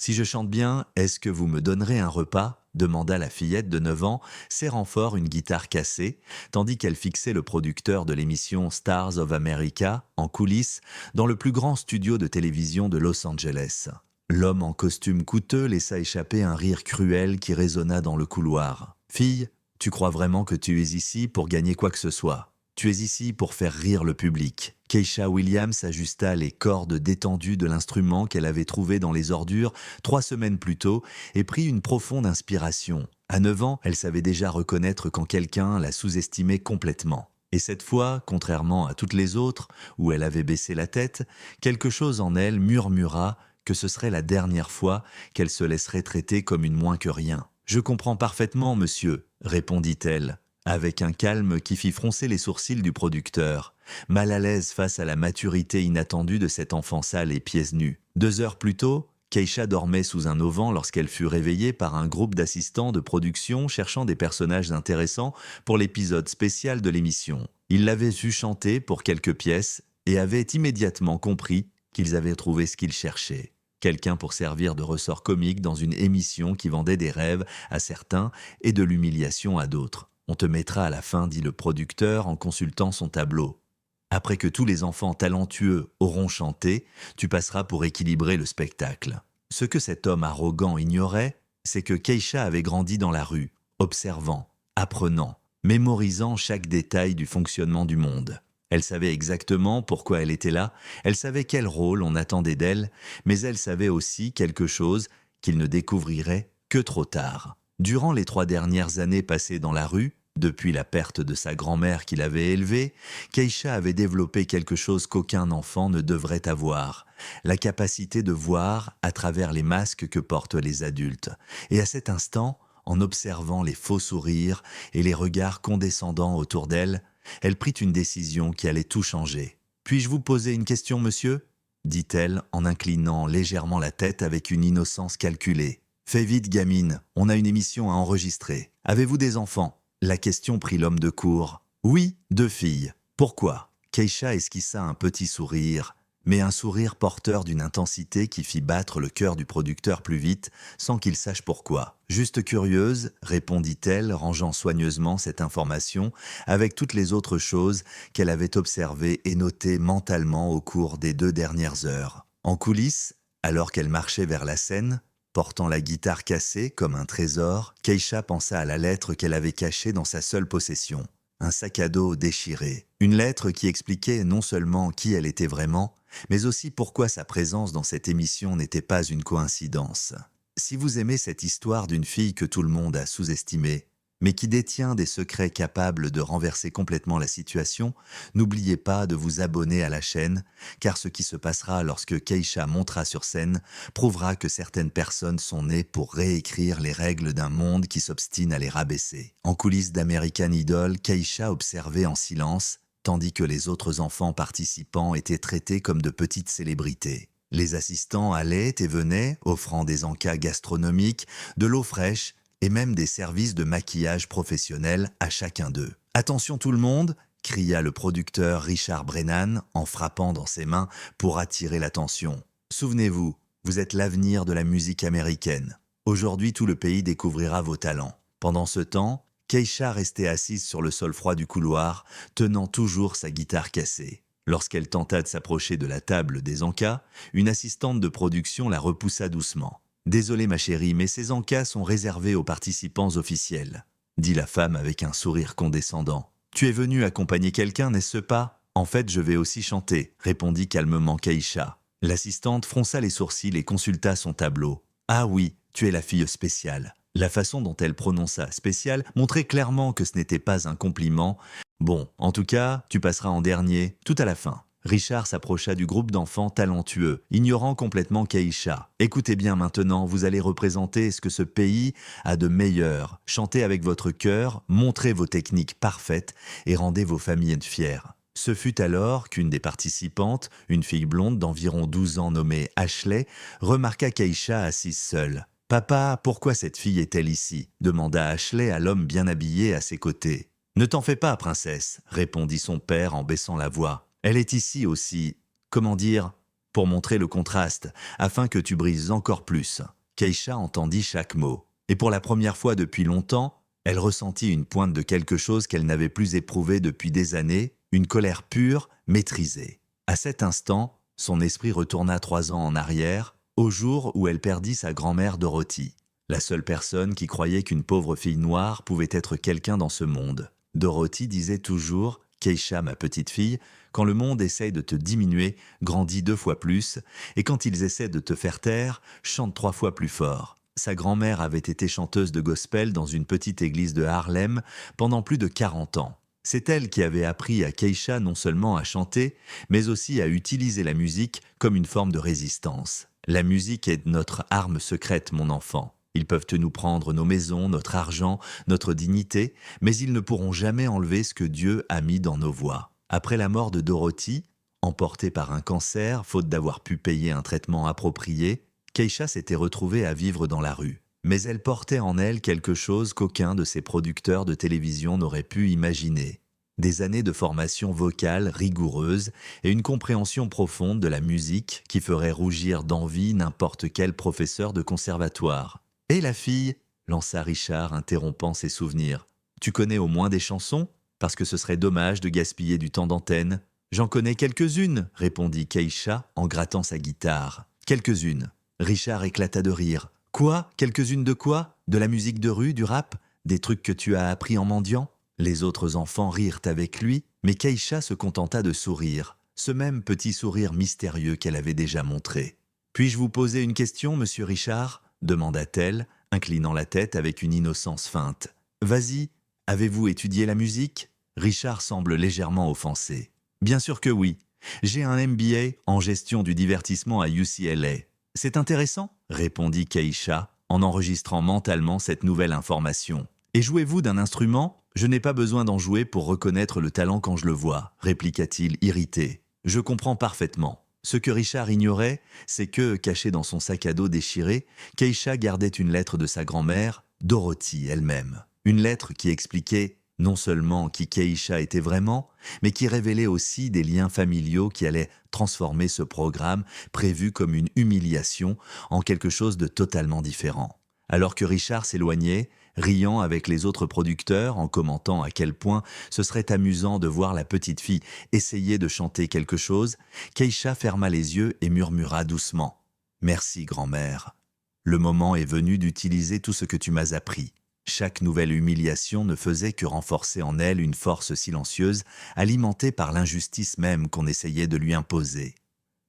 Si je chante bien, est-ce que vous me donnerez un repas demanda la fillette de 9 ans, serrant fort une guitare cassée, tandis qu'elle fixait le producteur de l'émission Stars of America en coulisses dans le plus grand studio de télévision de Los Angeles. L'homme en costume coûteux laissa échapper un rire cruel qui résonna dans le couloir. « Fille, tu crois vraiment que tu es ici pour gagner quoi que ce soit? Tu es ici pour faire rire le public. » Keisha Williams ajusta les cordes détendues de l'instrument qu'elle avait trouvé dans les ordures 3 semaines plus tôt et prit une profonde inspiration. À 9 ans, elle savait déjà reconnaître quand quelqu'un la sous-estimait complètement. Et cette fois, contrairement à toutes les autres, où elle avait baissé la tête, quelque chose en elle murmura que ce serait la dernière fois qu'elle se laisserait traiter comme une moins que rien. « Je comprends parfaitement, monsieur, » répondit-elle, avec un calme qui fit froncer les sourcils du producteur, mal à l'aise face à la maturité inattendue de cet enfant sale et pieds nus. 2 heures plus tôt, Keisha dormait sous un auvent lorsqu'elle fut réveillée par un groupe d'assistants de production cherchant des personnages intéressants pour l'épisode spécial de l'émission. Ils l'avaient vu chanter pour quelques pièces et avaient immédiatement compris qu'ils avaient trouvé ce qu'ils cherchaient. Quelqu'un pour servir de ressort comique dans une émission qui vendait des rêves à certains et de l'humiliation à d'autres. « On te mettra à la fin, » dit le producteur en consultant son tableau. « Après que tous les enfants talentueux auront chanté, tu passeras pour équilibrer le spectacle. » Ce que cet homme arrogant ignorait, c'est que Keisha avait grandi dans la rue, observant, apprenant, mémorisant chaque détail du fonctionnement du monde. Elle savait exactement pourquoi elle était là, elle savait quel rôle on attendait d'elle, mais elle savait aussi quelque chose qu'il ne découvrirait que trop tard. Durant les 3 dernières années passées dans la rue, depuis la perte de sa grand-mère qui l'avait élevée, Keisha avait développé quelque chose qu'aucun enfant ne devrait avoir, la capacité de voir à travers les masques que portent les adultes. Et à cet instant, en observant les faux sourires et les regards condescendants autour d'elle, elle prit une décision qui allait tout changer. « Puis-je vous poser une question, monsieur ?» dit-elle en inclinant légèrement la tête avec une innocence calculée. « Fais vite, gamine, on a une émission à enregistrer. Avez-vous des enfants ?» La question prit l'homme de court. « Oui, 2 filles. Pourquoi ?» Keisha esquissa un petit sourire, mais un sourire porteur d'une intensité qui fit battre le cœur du producteur plus vite, sans qu'il sache pourquoi. « Juste curieuse, » répondit-elle, rangeant soigneusement cette information avec toutes les autres choses qu'elle avait observées et notées mentalement au cours des 2 dernières heures. En coulisses, alors qu'elle marchait vers la scène, portant la guitare cassée comme un trésor, Keisha pensa à la lettre qu'elle avait cachée dans sa seule possession. Un sac à dos déchiré. Une lettre qui expliquait non seulement qui elle était vraiment, mais aussi pourquoi sa présence dans cette émission n'était pas une coïncidence. Si vous aimez cette histoire d'une fille que tout le monde a sous-estimée, mais qui détient des secrets capables de renverser complètement la situation, n'oubliez pas de vous abonner à la chaîne, car ce qui se passera lorsque Keisha montera sur scène prouvera que certaines personnes sont nées pour réécrire les règles d'un monde qui s'obstine à les rabaisser. En coulisses d'American Idol, Keisha observait en silence, tandis que les autres enfants participants étaient traités comme de petites célébrités. Les assistants allaient et venaient, offrant des encas gastronomiques, de l'eau fraîche, et même des services de maquillage professionnels à chacun d'eux. « Attention tout le monde !» cria le producteur Richard Brennan en frappant dans ses mains pour attirer l'attention. « Souvenez-vous, vous êtes l'avenir de la musique américaine. Aujourd'hui, tout le pays découvrira vos talents. » Pendant ce temps, Keisha restait assise sur le sol froid du couloir, tenant toujours sa guitare cassée. Lorsqu'elle tenta de s'approcher de la table des encas, une assistante de production la repoussa doucement. « Désolée ma chérie, mais ces encas sont réservés aux participants officiels, » dit la femme avec un sourire condescendant. « Tu es venue accompagner quelqu'un, n'est-ce pas ?»« En fait, je vais aussi chanter, » répondit calmement Keisha. L'assistante fronça les sourcils et consulta son tableau. « Ah oui, tu es la fille spéciale. » La façon dont elle prononça « spéciale » montrait clairement que ce n'était pas un compliment. « Bon, en tout cas, tu passeras en dernier, tout à la fin. » Richard s'approcha du groupe d'enfants talentueux, ignorant complètement Keisha. « Écoutez bien maintenant, vous allez représenter ce que ce pays a de meilleur. Chantez avec votre cœur, montrez vos techniques parfaites et rendez vos familles fières. » Ce fut alors qu'une des participantes, une fille blonde d'environ 12 ans nommée Ashley, remarqua Keisha assise seule. « Papa, pourquoi cette fille est-elle ici ?» demanda Ashley à l'homme bien habillé à ses côtés. « Ne t'en fais pas, princesse, » répondit son père en baissant la voix. « Elle est ici aussi, comment dire, pour montrer le contraste, afin que tu brises encore plus. Keisha entendit chaque mot. Et pour la première fois depuis longtemps, elle ressentit une pointe de quelque chose qu'elle n'avait plus éprouvé depuis des années, une colère pure, maîtrisée. À cet instant, son esprit retourna 3 ans en arrière, au jour où elle perdit sa grand-mère Dorothy, la seule personne qui croyait qu'une pauvre fille noire pouvait être quelqu'un dans ce monde. Dorothy disait toujours « Keisha, ma petite fille, quand le monde essaye de te diminuer, grandis 2 fois plus, et quand ils essaient de te faire taire, chante 3 fois plus fort. » Sa grand-mère avait été chanteuse de gospel dans une petite église de Harlem pendant plus de 40 ans. C'est elle qui avait appris à Keisha non seulement à chanter, mais aussi à utiliser la musique comme une forme de résistance. La musique est notre arme secrète, mon enfant. Ils peuvent nous prendre nos maisons, notre argent, notre dignité, mais ils ne pourront jamais enlever ce que Dieu a mis dans nos voix. Après la mort de Dorothy, emportée par un cancer, faute d'avoir pu payer un traitement approprié, Keisha s'était retrouvée à vivre dans la rue. Mais elle portait en elle quelque chose qu'aucun de ses producteurs de télévision n'aurait pu imaginer. Des années de formation vocale rigoureuse et une compréhension profonde de la musique qui ferait rougir d'envie n'importe quel professeur de conservatoire. « Et la fille ?» lança Richard, interrompant ses souvenirs. « Tu connais au moins des chansons ? Parce que ce serait dommage de gaspiller du temps d'antenne. »« J'en connais quelques-unes, » répondit Keisha en grattant sa guitare. « Quelques-unes. » Richard éclata de rire. « Quoi ? Quelques-unes de quoi ? De la musique de rue, du rap ? Des trucs que tu as appris en mendiant ?» Les autres enfants rirent avec lui, mais Keisha se contenta de sourire, ce même petit sourire mystérieux qu'elle avait déjà montré. « Puis-je vous poser une question, monsieur Richard ?» demanda-t-elle, inclinant la tête avec une innocence feinte. « Vas-y, avez-vous étudié la musique ?» Richard semble légèrement offensé. « Bien sûr que oui. J'ai un MBA en gestion du divertissement à UCLA. C'est intéressant ?» répondit Keisha, en enregistrant mentalement cette nouvelle information. « Et jouez-vous d'un instrument ? Je n'ai pas besoin d'en jouer pour reconnaître le talent quand je le vois, » répliqua-t-il irrité. « Je comprends parfaitement. » Ce que Richard ignorait, c'est que, caché dans son sac à dos déchiré, Keisha gardait une lettre de sa grand-mère, Dorothy elle-même. Une lettre qui expliquait non seulement qui Keisha était vraiment, mais qui révélait aussi des liens familiaux qui allaient transformer ce programme prévu comme une humiliation en quelque chose de totalement différent. Alors que Richard s'éloignait, riant avec les autres producteurs en commentant à quel point ce serait amusant de voir la petite fille essayer de chanter quelque chose, Keisha ferma les yeux et murmura doucement « Merci, grand-mère. Le moment est venu d'utiliser tout ce que tu m'as appris. » Chaque nouvelle humiliation ne faisait que renforcer en elle une force silencieuse, alimentée par l'injustice même qu'on essayait de lui imposer.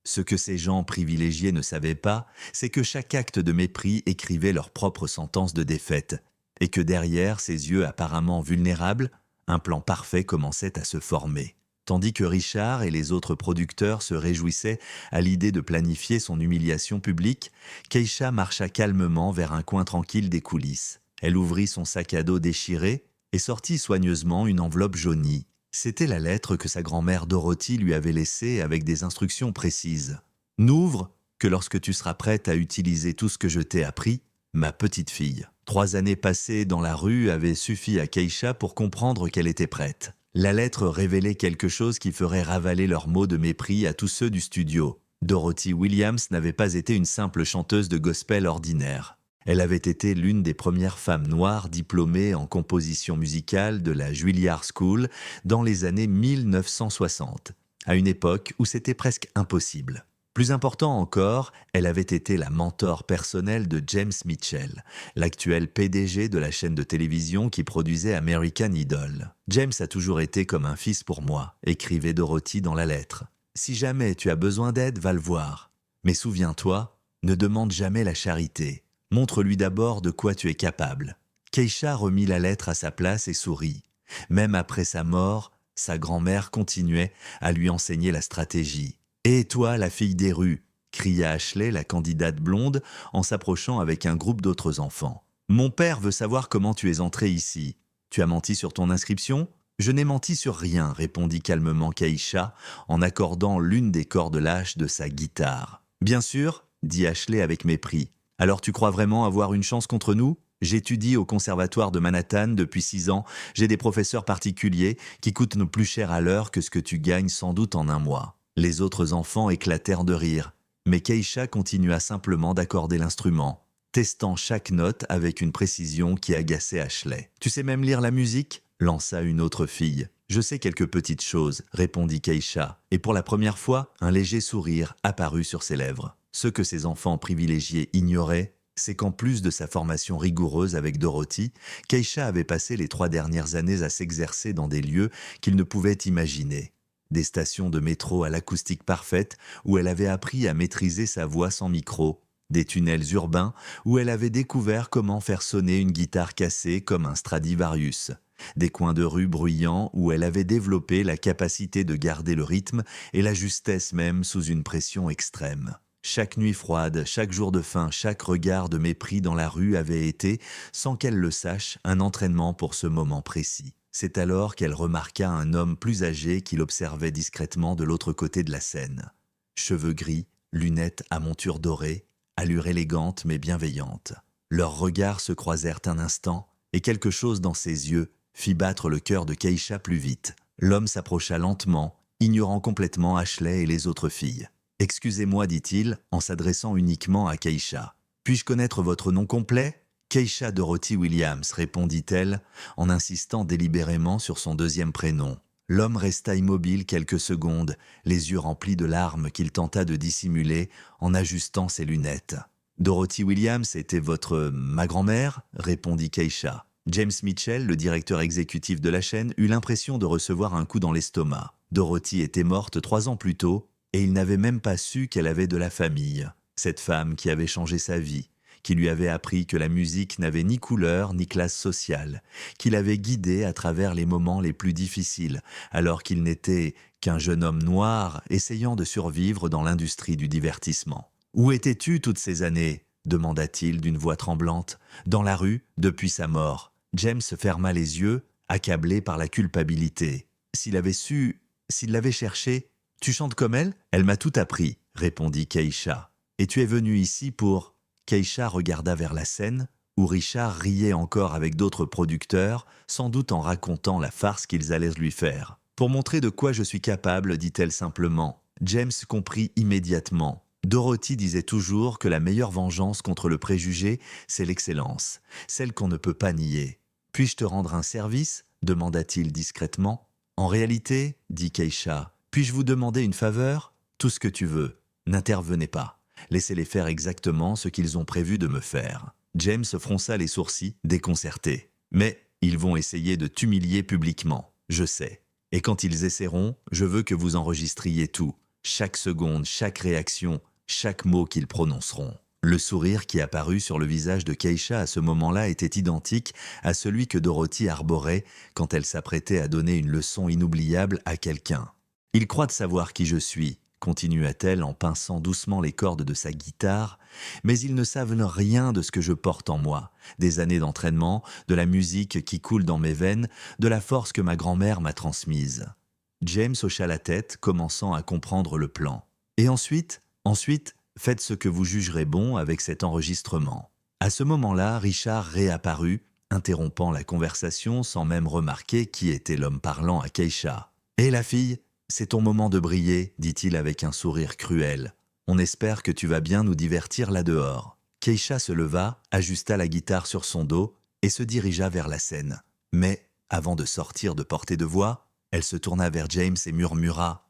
Ce que ces gens privilégiés ne savaient pas, c'est que chaque acte de mépris écrivait leur propre sentence de défaite, et que derrière ces yeux apparemment vulnérables, un plan parfait commençait à se former. Tandis que Richard et les autres producteurs se réjouissaient à l'idée de planifier son humiliation publique, Keisha marcha calmement vers un coin tranquille des coulisses. Elle ouvrit son sac à dos déchiré et sortit soigneusement une enveloppe jaunie. C'était la lettre que sa grand-mère Dorothy lui avait laissée avec des instructions précises. « N'ouvre que lorsque tu seras prête à utiliser tout ce que je t'ai appris, ma petite fille. » 3 années passées dans la rue avaient suffi à Keisha pour comprendre qu'elle était prête. La lettre révélait quelque chose qui ferait ravaler leurs mots de mépris à tous ceux du studio. Dorothy Williams n'avait pas été une simple chanteuse de gospel ordinaire. Elle avait été l'une des premières femmes noires diplômées en composition musicale de la Juilliard School dans les années 1960, à une époque où c'était presque impossible. Plus important encore, elle avait été la mentor personnelle de James Mitchell, l'actuel PDG de la chaîne de télévision qui produisait American Idol. « James a toujours été comme un fils pour moi », écrivait Dorothy dans la lettre. « Si jamais tu as besoin d'aide, va le voir. Mais souviens-toi, ne demande jamais la charité. Montre-lui d'abord de quoi tu es capable. » Keisha remit la lettre à sa place et sourit. Même après sa mort, sa grand-mère continuait à lui enseigner la stratégie. « Et toi, la fille des rues !» cria Ashley, la candidate blonde, en s'approchant avec un groupe d'autres enfants. « Mon père veut savoir comment tu es entrée ici. Tu as menti sur ton inscription ?»« Je n'ai menti sur rien, » répondit calmement Keisha, en accordant l'une des cordes lâches de sa guitare. « Bien sûr, » dit Ashley avec mépris. « Alors tu crois vraiment avoir une chance contre nous ? J'étudie au conservatoire de Manhattan depuis 6 ans. J'ai des professeurs particuliers qui coûtent plus cher à l'heure que ce que tu gagnes sans doute en un mois. » Les autres enfants éclatèrent de rire. Mais Keisha continua simplement d'accorder l'instrument, testant chaque note avec une précision qui agaçait Ashley. « Tu sais même lire la musique ?» lança une autre fille. « Je sais quelques petites choses », répondit Keisha, et pour la première fois, un léger sourire apparut sur ses lèvres. Ce que ses enfants privilégiés ignoraient, c'est qu'en plus de sa formation rigoureuse avec Dorothy, Keisha avait passé les 3 dernières années à s'exercer dans des lieux qu'il ne pouvait imaginer. Des stations de métro à l'acoustique parfaite où elle avait appris à maîtriser sa voix sans micro, des tunnels urbains où elle avait découvert comment faire sonner une guitare cassée comme un Stradivarius, des coins de rue bruyants où elle avait développé la capacité de garder le rythme et la justesse même sous une pression extrême. Chaque nuit froide, chaque jour de faim, chaque regard de mépris dans la rue avait été, sans qu'elle le sache, un entraînement pour ce moment précis. C'est alors qu'elle remarqua un homme plus âgé qui l'observait discrètement de l'autre côté de la scène. Cheveux gris, lunettes à monture dorée, allure élégante mais bienveillante. Leurs regards se croisèrent un instant, et quelque chose dans ses yeux fit battre le cœur de Keisha plus vite. L'homme s'approcha lentement, ignorant complètement Ashley et les autres filles. « Excusez-moi, dit-il, en s'adressant uniquement à Keisha. Puis-je connaître votre nom complet ?» Keisha Dorothy Williams, répondit-elle, en insistant délibérément sur son deuxième prénom. L'homme resta immobile quelques secondes, les yeux remplis de larmes qu'il tenta de dissimuler en ajustant ses lunettes. « Dorothy Williams était ma grand-mère ?» répondit Keisha. James Mitchell, le directeur exécutif de la chaîne, eut l'impression de recevoir un coup dans l'estomac. Dorothy était morte 3 ans plus tôt, et il n'avait même pas su qu'elle avait de la famille. Cette femme qui avait changé sa vie, qui lui avait appris que la musique n'avait ni couleur ni classe sociale, qui l'avait guidé à travers les moments les plus difficiles, alors qu'il n'était qu'un jeune homme noir essayant de survivre dans l'industrie du divertissement. « Où étais-tu toutes ces années ?» demanda-t-il d'une voix tremblante. « Dans la rue, depuis sa mort. » James ferma les yeux, accablé par la culpabilité. S'il l'avait cherchée, « Tu chantes comme elle ?»« Elle m'a tout appris, » répondit Keisha. « Et tu es venu ici pour… » Keisha regarda vers la scène, où Richard riait encore avec d'autres producteurs, sans doute en racontant la farce qu'ils allaient lui faire. « Pour montrer de quoi je suis capable, dit-elle simplement. » James comprit immédiatement. Dorothy disait toujours que la meilleure vengeance contre le préjugé, c'est l'excellence, celle qu'on ne peut pas nier. « Puis-je te rendre un service ?» demanda-t-il discrètement. « En réalité, dit Keisha, puis-je vous demander une faveur ? Tout ce que tu veux. N'intervenez pas. Laissez-les faire exactement ce qu'ils ont prévu de me faire. » James fronça les sourcils, déconcerté. « Mais ils vont essayer de t'humilier publiquement, je sais. Et quand ils essaieront, je veux que vous enregistriez tout. Chaque seconde, chaque réaction, chaque mot qu'ils prononceront. » Le sourire qui apparut sur le visage de Keisha à ce moment-là était identique à celui que Dorothy arborait quand elle s'apprêtait à donner une leçon inoubliable à quelqu'un. « Ils croient savoir qui je suis, » continua-t-elle en pinçant doucement les cordes de sa guitare, « mais ils ne savent rien de ce que je porte en moi, des années d'entraînement, de la musique qui coule dans mes veines, de la force que ma grand-mère m'a transmise. » James hocha la tête, commençant à comprendre le plan. « Et ensuite, faites ce que vous jugerez bon avec cet enregistrement. » À ce moment-là, Richard réapparut, interrompant la conversation sans même remarquer qui était l'homme parlant à Keisha. « Et la fille ? C'est ton moment de briller, dit-il avec un sourire cruel. On espère que tu vas bien nous divertir là-dehors. » Keisha se leva, ajusta la guitare sur son dos et se dirigea vers la scène. Mais, avant de sortir de portée de voix, elle se tourna vers James et murmura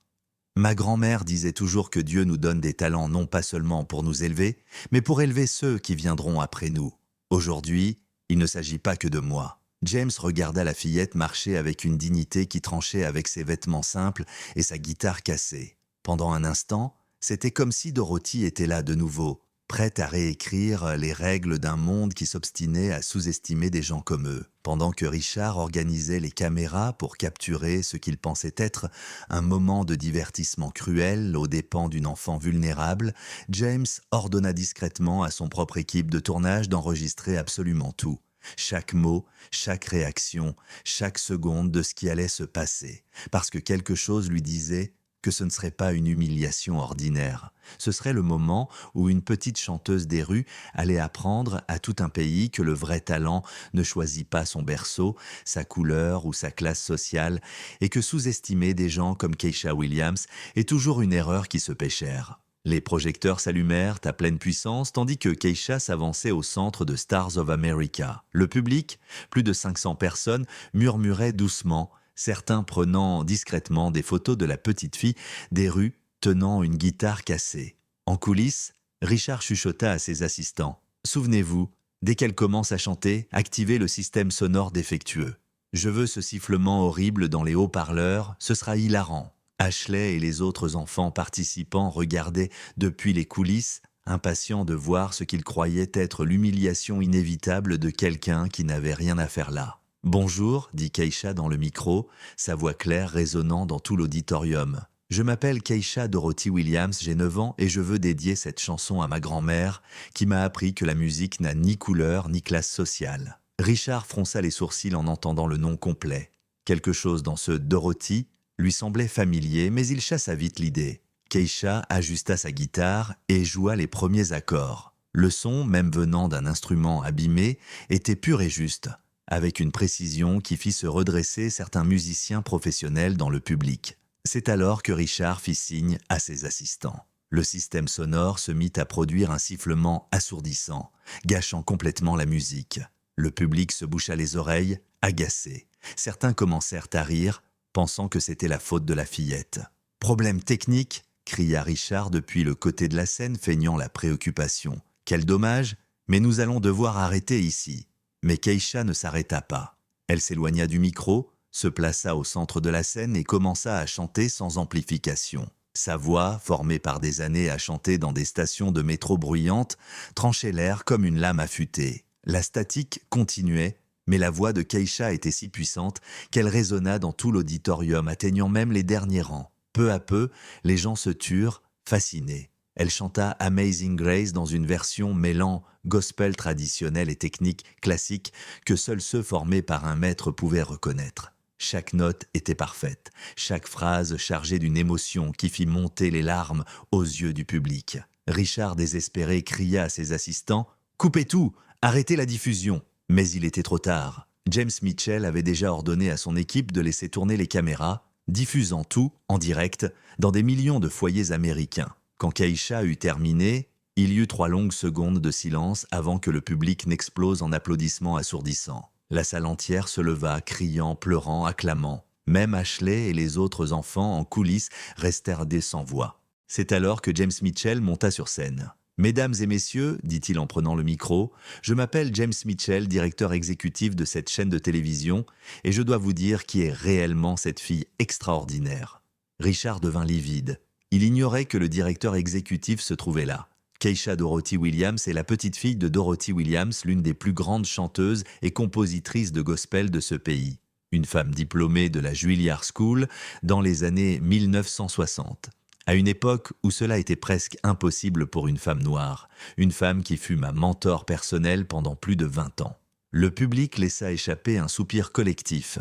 « Ma grand-mère disait toujours que Dieu nous donne des talents non pas seulement pour nous élever, mais pour élever ceux qui viendront après nous. Aujourd'hui, il ne s'agit pas que de moi. » James regarda la fillette marcher avec une dignité qui tranchait avec ses vêtements simples et sa guitare cassée. Pendant un instant, c'était comme si Dorothy était là de nouveau, prête à réécrire les règles d'un monde qui s'obstinait à sous-estimer des gens comme eux. Pendant que Richard organisait les caméras pour capturer ce qu'il pensait être un moment de divertissement cruel aux dépens d'une enfant vulnérable, James ordonna discrètement à son propre équipe de tournage d'enregistrer absolument tout. Chaque mot, chaque réaction, chaque seconde de ce qui allait se passer, parce que quelque chose lui disait que ce ne serait pas une humiliation ordinaire. Ce serait le moment où une petite chanteuse des rues allait apprendre à tout un pays que le vrai talent ne choisit pas son berceau, sa couleur ou sa classe sociale, et que sous-estimer des gens comme Keisha Williams est toujours une erreur qui se paie cher. Les projecteurs s'allumèrent à pleine puissance tandis que Keisha s'avançait au centre de Stars of America. Le public, plus de 500 personnes, murmurait doucement, certains prenant discrètement des photos de la petite fille des rues tenant une guitare cassée. En coulisses, Richard chuchota à ses assistants. « Souvenez-vous, dès qu'elle commence à chanter, activez le système sonore défectueux. Je veux ce sifflement horrible dans les haut-parleurs, ce sera hilarant. » Ashley et les autres enfants participants regardaient depuis les coulisses, impatients de voir ce qu'ils croyaient être l'humiliation inévitable de quelqu'un qui n'avait rien à faire là. « Bonjour », dit Keisha dans le micro, sa voix claire résonnant dans tout l'auditorium. « Je m'appelle Keisha Dorothy Williams, j'ai 9 ans et je veux dédier cette chanson à ma grand-mère qui m'a appris que la musique n'a ni couleur ni classe sociale. » Richard fronça les sourcils en entendant le nom complet. Quelque chose dans ce Dorothy lui semblait familier, mais il chassa vite l'idée. Keisha ajusta sa guitare et joua les premiers accords. Le son, même venant d'un instrument abîmé, était pur et juste, avec une précision qui fit se redresser certains musiciens professionnels dans le public. C'est alors que Richard fit signe à ses assistants. Le système sonore se mit à produire un sifflement assourdissant, gâchant complètement la musique. Le public se boucha les oreilles, agacé. Certains commencèrent à rire, pensant que c'était la faute de la fillette. « Problème technique !» cria Richard depuis le côté de la scène, feignant la préoccupation. « Quel dommage, mais nous allons devoir arrêter ici. » Mais Keisha ne s'arrêta pas. Elle s'éloigna du micro, se plaça au centre de la scène et commença à chanter sans amplification. Sa voix, formée par des années à chanter dans des stations de métro bruyantes, tranchait l'air comme une lame affûtée. La statique continuait, mais la voix de Keisha était si puissante qu'elle résonna dans tout l'auditorium, atteignant même les derniers rangs. Peu à peu, les gens se turent, fascinés. Elle chanta Amazing Grace dans une version mêlant gospel traditionnel et technique classique que seuls ceux formés par un maître pouvaient reconnaître. Chaque note était parfaite, chaque phrase chargée d'une émotion qui fit monter les larmes aux yeux du public. Richard, désespéré, cria à ses assistants « Coupez tout, arrêtez la diffusion !» Mais il était trop tard. James Mitchell avait déjà ordonné à son équipe de laisser tourner les caméras, diffusant tout, en direct, dans des millions de foyers américains. Quand Keisha eut terminé, il y eut 3 longues secondes de silence avant que le public n'explose en applaudissements assourdissants. La salle entière se leva, criant, pleurant, acclamant. Même Ashley et les autres enfants en coulisses restèrent sans voix. C'est alors que James Mitchell monta sur scène. « Mesdames et messieurs, dit-il en prenant le micro, je m'appelle James Mitchell, directeur exécutif de cette chaîne de télévision, et je dois vous dire qui est réellement cette fille extraordinaire. » Richard devint livide. Il ignorait que le directeur exécutif se trouvait là. Keisha Dorothy Williams est la petite fille de Dorothy Williams, l'une des plus grandes chanteuses et compositrices de gospel de ce pays. Une femme diplômée de la Juilliard School dans les années 1960. À une époque où cela était presque impossible pour une femme noire, une femme qui fut ma mentor personnelle pendant plus de 20 ans. Le public laissa échapper un soupir collectif.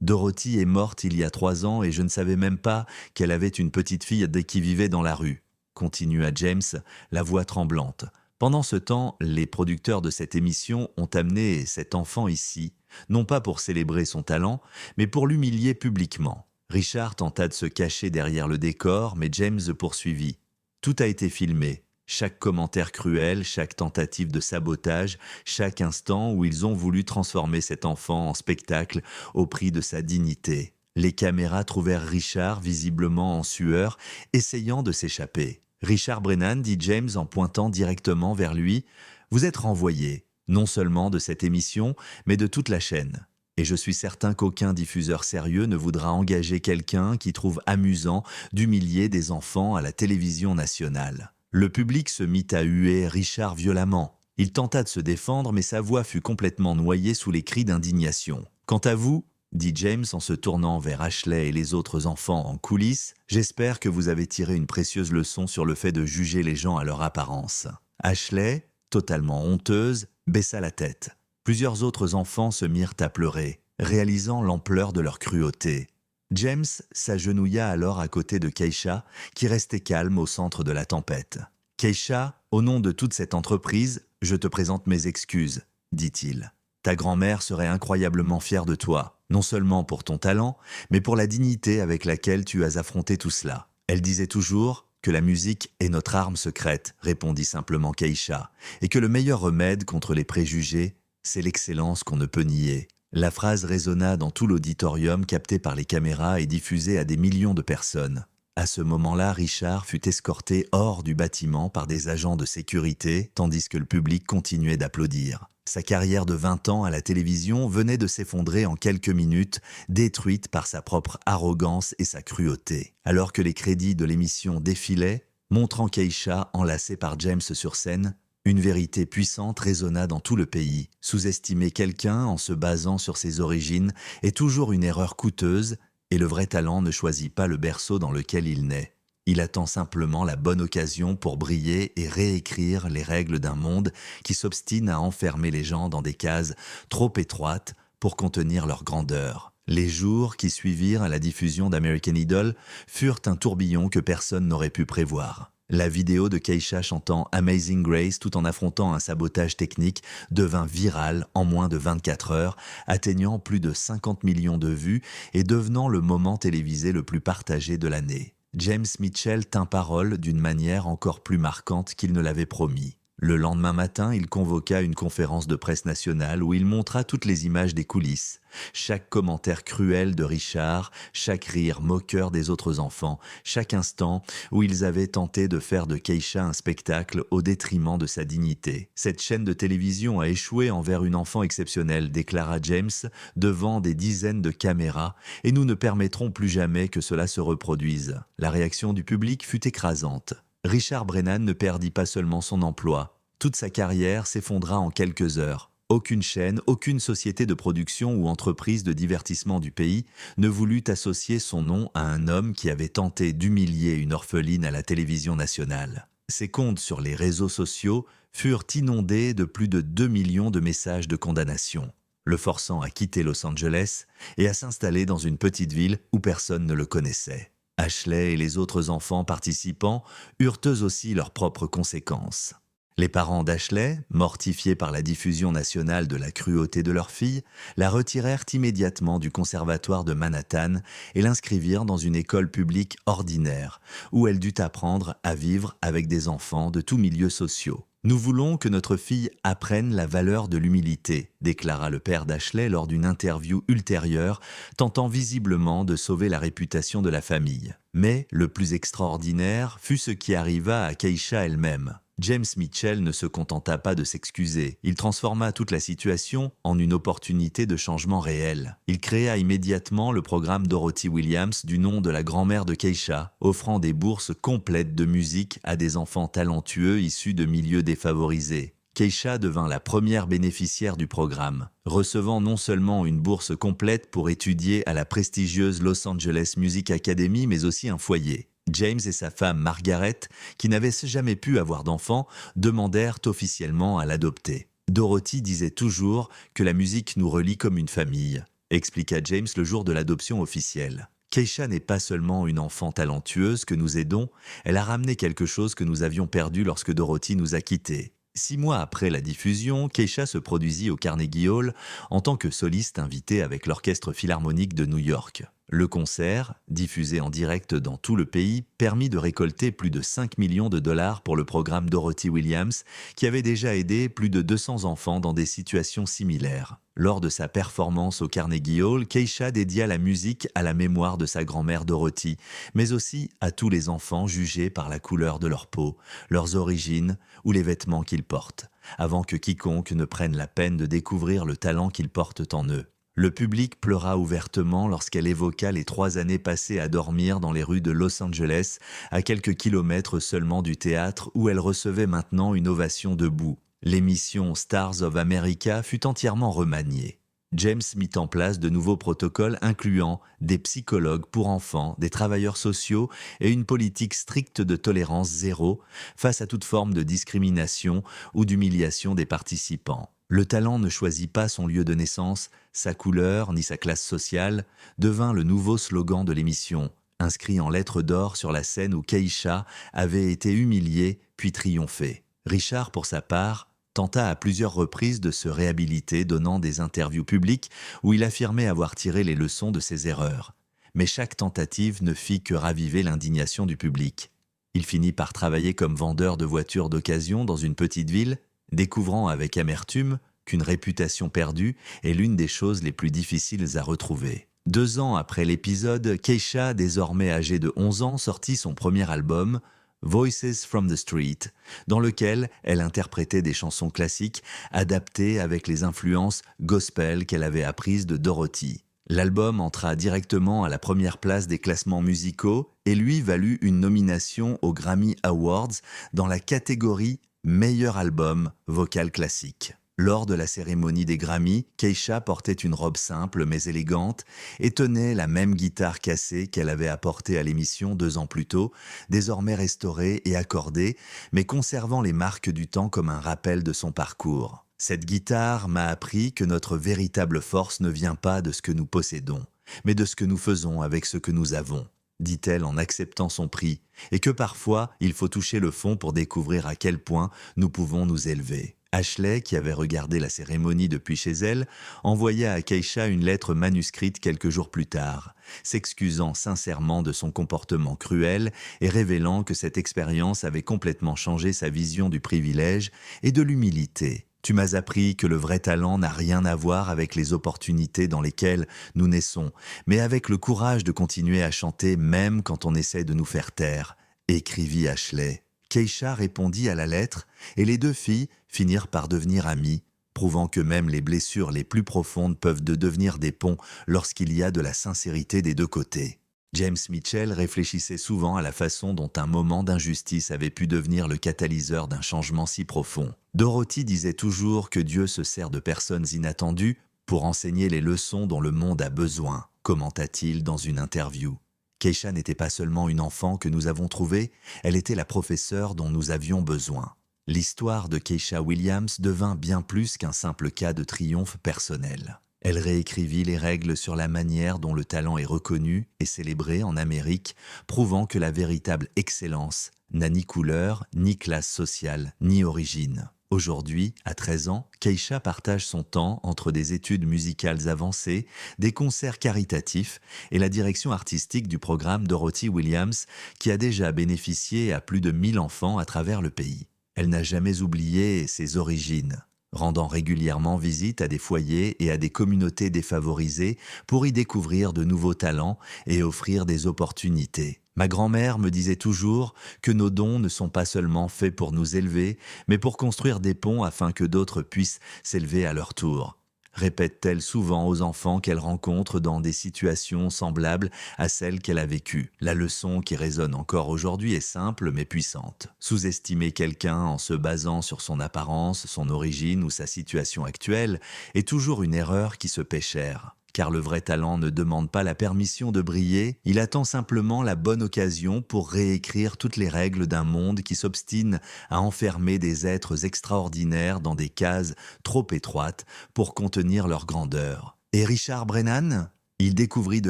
Dorothy est morte il y a 3 ans et je ne savais même pas qu'elle avait une petite fille qui vivait dans la rue, continua James, la voix tremblante. Pendant ce temps, les producteurs de cette émission ont amené cet enfant ici, non pas pour célébrer son talent, mais pour l'humilier publiquement. Richard tenta de se cacher derrière le décor, mais James poursuivit. Tout a été filmé. Chaque commentaire cruel, chaque tentative de sabotage, chaque instant où ils ont voulu transformer cet enfant en spectacle au prix de sa dignité. Les caméras trouvèrent Richard visiblement en sueur, essayant de s'échapper. « Richard Brennan, dit James en pointant directement vers lui, vous êtes renvoyé, non seulement de cette émission, mais de toute la chaîne. Et je suis certain qu'aucun diffuseur sérieux ne voudra engager quelqu'un qui trouve amusant d'humilier des enfants à la télévision nationale. » Le public se mit à huer Richard violemment. Il tenta de se défendre, mais sa voix fut complètement noyée sous les cris d'indignation. « Quant à vous, dit James en se tournant vers Ashley et les autres enfants en coulisses, j'espère que vous avez tiré une précieuse leçon sur le fait de juger les gens à leur apparence. » Ashley, totalement honteuse, baissa la tête. Plusieurs autres enfants se mirent à pleurer, réalisant l'ampleur de leur cruauté. James s'agenouilla alors à côté de Keisha, qui restait calme au centre de la tempête. « Keisha, au nom de toute cette entreprise, je te présente mes excuses, dit-il. Ta grand-mère serait incroyablement fière de toi, non seulement pour ton talent, mais pour la dignité avec laquelle tu as affronté tout cela. Elle disait toujours que la musique est notre arme secrète, répondit simplement Keïcha, et que le meilleur remède contre les préjugés, c'est l'excellence qu'on ne peut nier. La phrase résonna dans tout l'auditorium capté par les caméras et diffusée à des millions de personnes. À ce moment-là, Richard fut escorté hors du bâtiment par des agents de sécurité, tandis que le public continuait d'applaudir. Sa carrière de 20 ans à la télévision venait de s'effondrer en quelques minutes, détruite par sa propre arrogance et sa cruauté. Alors que les crédits de l'émission défilaient, montrant Keïcha enlacé par James sur scène, une vérité puissante résonna dans tout le pays. Sous-estimer quelqu'un en se basant sur ses origines est toujours une erreur coûteuse, et le vrai talent ne choisit pas le berceau dans lequel il naît. Il attend simplement la bonne occasion pour briller et réécrire les règles d'un monde qui s'obstine à enfermer les gens dans des cases trop étroites pour contenir leur grandeur. Les jours qui suivirent à la diffusion d'American Idol furent un tourbillon que personne n'aurait pu prévoir. La vidéo de Keïcha chantant Amazing Grace tout en affrontant un sabotage technique devint virale en moins de 24 heures, atteignant plus de 50 millions de vues et devenant le moment télévisé le plus partagé de l'année. James Mitchell tint parole d'une manière encore plus marquante qu'il ne l'avait promis. Le lendemain matin, il convoqua une conférence de presse nationale où il montra toutes les images des coulisses. Chaque commentaire cruel de Richard, chaque rire moqueur des autres enfants, chaque instant où ils avaient tenté de faire de Keïcha un spectacle au détriment de sa dignité. Cette chaîne de télévision a échoué envers une enfant exceptionnelle, déclara James, devant des dizaines de caméras, et nous ne permettrons plus jamais que cela se reproduise. La réaction du public fut écrasante. Richard Brennan ne perdit pas seulement son emploi. Toute sa carrière s'effondra en quelques heures. Aucune chaîne, aucune société de production ou entreprise de divertissement du pays ne voulut associer son nom à un homme qui avait tenté d'humilier une orpheline à la télévision nationale. Ses comptes sur les réseaux sociaux furent inondés de plus de 2 millions de messages de condamnation, le forçant à quitter Los Angeles et à s'installer dans une petite ville où personne ne le connaissait. Ashley et les autres enfants participants eurent eux aussi leurs propres conséquences. Les parents d'Ashley, mortifiés par la diffusion nationale de la cruauté de leur fille, la retirèrent immédiatement du conservatoire de Manhattan et l'inscrivirent dans une école publique ordinaire, où elle dut apprendre à vivre avec des enfants de tous milieux sociaux. « Nous voulons que notre fille apprenne la valeur de l'humilité », déclara le père d'Ashley lors d'une interview ultérieure, tentant visiblement de sauver la réputation de la famille. Mais le plus extraordinaire fut ce qui arriva à Keïcha elle-même. James Mitchell ne se contenta pas de s'excuser. Il transforma toute la situation en une opportunité de changement réel. Il créa immédiatement le programme Dorothy Williams du nom de la grand-mère de Keïcha, offrant des bourses complètes de musique à des enfants talentueux issus de milieux défavorisés. Keïcha devint la première bénéficiaire du programme, recevant non seulement une bourse complète pour étudier à la prestigieuse Los Angeles Music Academy, mais aussi un foyer. James et sa femme Margaret, qui n'avaient jamais pu avoir d'enfant, demandèrent officiellement à l'adopter. Dorothy disait toujours que la musique nous relie comme une famille, expliqua James le jour de l'adoption officielle. Keïcha n'est pas seulement une enfant talentueuse que nous aidons, elle a ramené quelque chose que nous avions perdu lorsque Dorothy nous a quittés. 6 mois après la diffusion, Keïcha se produisit au Carnegie Hall en tant que soliste invité avec l'Orchestre Philharmonique de New York. Le concert, diffusé en direct dans tout le pays, permit de récolter plus de 5 millions de dollars pour le programme Dorothy Williams, qui avait déjà aidé plus de 200 enfants dans des situations similaires. Lors de sa performance au Carnegie Hall, Keïcha dédia la musique à la mémoire de sa grand-mère Dorothy, mais aussi à tous les enfants jugés par la couleur de leur peau, leurs origines ou les vêtements qu'ils portent, avant que quiconque ne prenne la peine de découvrir le talent qu'ils portent en eux. Le public pleura ouvertement lorsqu'elle évoqua les 3 années passées à dormir dans les rues de Los Angeles, à quelques kilomètres seulement du théâtre où elle recevait maintenant une ovation debout. L'émission Stars of America fut entièrement remaniée. James mit en place de nouveaux protocoles incluant des psychologues pour enfants, des travailleurs sociaux et une politique stricte de tolérance zéro face à toute forme de discrimination ou d'humiliation des participants. Le talent ne choisit pas son lieu de naissance, sa couleur ni sa classe sociale, devint le nouveau slogan de l'émission, inscrit en lettres d'or sur la scène où Keïcha avait été humiliée puis triomphé. Richard, pour sa part, tenta à plusieurs reprises de se réhabiliter, donnant des interviews publiques où il affirmait avoir tiré les leçons de ses erreurs. Mais chaque tentative ne fit que raviver l'indignation du public. Il finit par travailler comme vendeur de voitures d'occasion dans une petite ville, découvrant avec amertume qu'une réputation perdue est l'une des choses les plus difficiles à retrouver. 2 ans après l'épisode, Keisha, désormais âgée de 11 ans, sortit son premier album, Voices from the Street, dans lequel elle interprétait des chansons classiques adaptées avec les influences gospel qu'elle avait apprises de Dorothy. L'album entra directement à la première place des classements musicaux et lui valut une nomination aux Grammy Awards dans la catégorie Meilleur album vocal classique. Lors de la cérémonie des Grammy, Keisha portait une robe simple mais élégante et tenait la même guitare cassée qu'elle avait apportée à l'émission 2 ans plus tôt, désormais restaurée et accordée, mais conservant les marques du temps comme un rappel de son parcours. Cette guitare m'a appris que notre véritable force ne vient pas de ce que nous possédons, mais de ce que nous faisons avec ce que nous avons, dit-elle en acceptant son prix, et que parfois il faut toucher le fond pour découvrir à quel point nous pouvons nous élever. Ashley, qui avait regardé la cérémonie depuis chez elle, envoya à Keisha une lettre manuscrite quelques jours plus tard, s'excusant sincèrement de son comportement cruel et révélant que cette expérience avait complètement changé sa vision du privilège et de l'humilité. Tu m'as appris que le vrai talent n'a rien à voir avec les opportunités dans lesquelles nous naissons, mais avec le courage de continuer à chanter même quand on essaie de nous faire taire, écrivit Ashley. Keisha répondit à la lettre et les 2 filles finirent par devenir amies, prouvant que même les blessures les plus profondes peuvent devenir des ponts lorsqu'il y a de la sincérité des 2 côtés. James Mitchell réfléchissait souvent à la façon dont un moment d'injustice avait pu devenir le catalyseur d'un changement si profond. Dorothy disait toujours que Dieu se sert de personnes inattendues pour enseigner les leçons dont le monde a besoin, commenta-t-il dans une interview. Keisha n'était pas seulement une enfant que nous avons trouvée, elle était la professeure dont nous avions besoin. L'histoire de Keisha Williams devint bien plus qu'un simple cas de triomphe personnel. Elle réécrivit les règles sur la manière dont le talent est reconnu et célébré en Amérique, prouvant que la véritable excellence n'a ni couleur, ni classe sociale, ni origine. Aujourd'hui, à 13 ans, Keisha partage son temps entre des études musicales avancées, des concerts caritatifs et la direction artistique du programme Dorothy Williams qui a déjà bénéficié à plus de 1000 enfants à travers le pays. Elle n'a jamais oublié ses origines, rendant régulièrement visite à des foyers et à des communautés défavorisées pour y découvrir de nouveaux talents et offrir des opportunités. Ma grand-mère me disait toujours que nos dons ne sont pas seulement faits pour nous élever, mais pour construire des ponts afin que d'autres puissent s'élever à leur tour, répète-t-elle souvent aux enfants qu'elle rencontre dans des situations semblables à celles qu'elle a vécues. La leçon qui résonne encore aujourd'hui est simple mais puissante. Sous-estimer quelqu'un en se basant sur son apparence, son origine ou sa situation actuelle est toujours une erreur qui se paie cher. Car le vrai talent ne demande pas la permission de briller, il attend simplement la bonne occasion pour réécrire toutes les règles d'un monde qui s'obstine à enfermer des êtres extraordinaires dans des cases trop étroites pour contenir leur grandeur. Et Richard Brennan ? Il découvrit de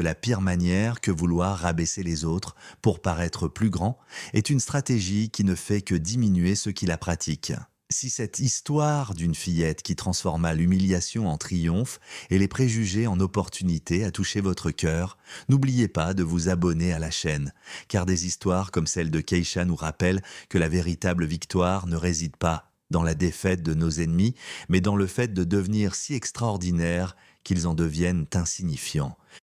la pire manière que vouloir rabaisser les autres pour paraître plus grand est une stratégie qui ne fait que diminuer ceux qui la pratiquent. Si cette histoire d'une fillette qui transforma l'humiliation en triomphe et les préjugés en opportunité a touché votre cœur, n'oubliez pas de vous abonner à la chaîne, car des histoires comme celle de Keisha nous rappellent que la véritable victoire ne réside pas dans la défaite de nos ennemis, mais dans le fait de devenir si extraordinaires qu'ils en deviennent insignifiants.